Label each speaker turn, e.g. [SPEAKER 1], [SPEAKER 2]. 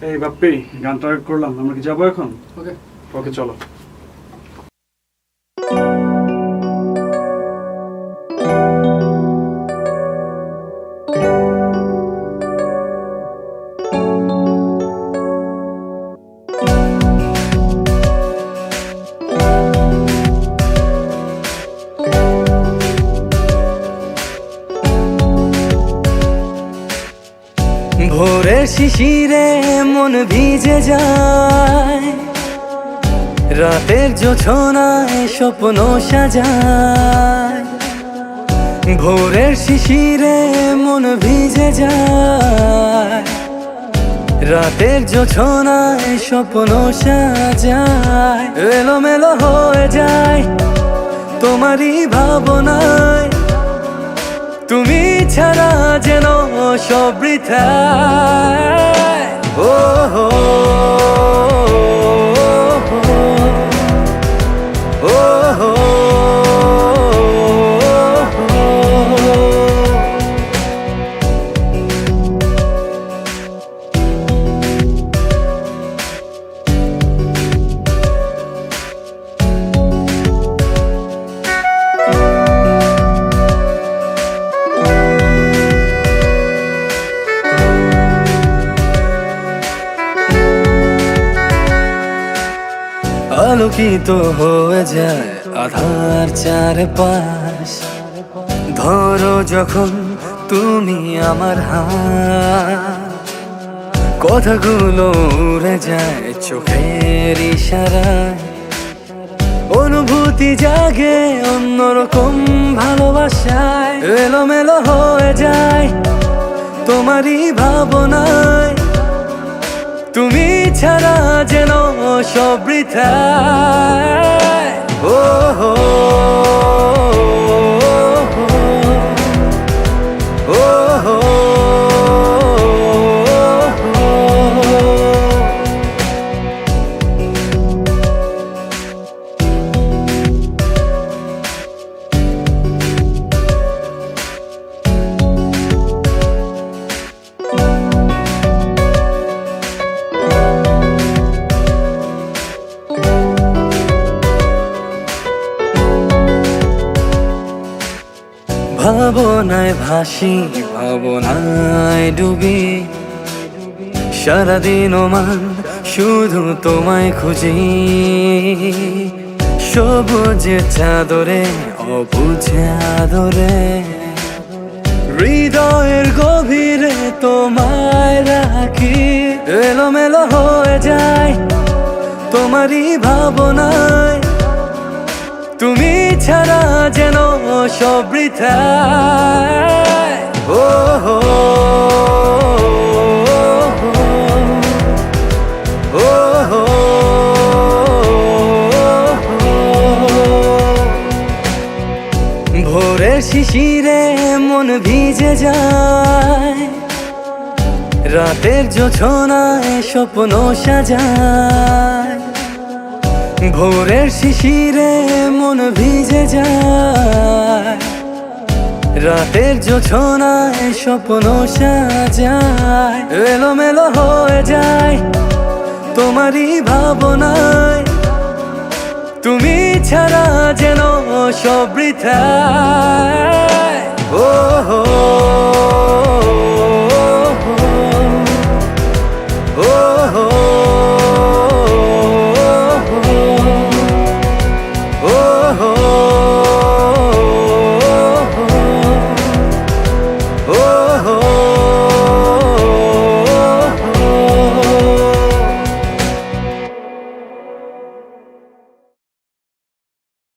[SPEAKER 1] এই বাপ্পি, গানটা করলাম, আমরা কি যাবো এখন?
[SPEAKER 2] ওকে
[SPEAKER 1] ওকে, চলো।
[SPEAKER 3] ভোরের শিশিরে মন ভিজে যায়, রাতের জোছনায় স্বপ্ন সাজায়। ভোরের শিশিরে মন ভিজে যায়, রাতের জোছনায় স্বপ্ন সাজায়। এলোমেলো হয়ে যায় তোমারই ভাবনায়, তুমি ছাড়া যেন সব বৃথায়। ও হো ও হো আলোকিত হয়ে যায় আধার চারপাশ। ধরো যখন তুমি আমার হাত, কথাগুলো উড়ে যায় চোখের ইশারায়। অনুভূতি জাগে অন্যরকম ভালোবাসায়। এলোমেলো হয়ে যায় তোমারই ভাবনায়, তুমি ছাড়া যেন সব বৃথায়। ও হো ও হো ভাবনায় ভাসি, ভাবনায় ডুবি, সারাদিন মান শুধু তোমায় খুঁজি। সবুজে চাদরে অবুঝে আদরে, হৃদয়ের গভীরে তোমায় রাখি। এলোমেলো হয়ে যায় তোমারই ভাবনায়, তুমি ছাড়া যেন সব বৃথায়। ও হো ও হো ভোরের শিশিরে মন ভিজে যায়, রাতের জোছনায় স্বপ্ন সাজায়। ভোরের শিশিরে মন ভিজে যায়, রাতের জোছনায় স্বপ্ন সাজায়। এলোমেলো হয়ে যায় তোমারই ভাবনায়, তুমি ছাড়া যেন সব বৃথায়। ও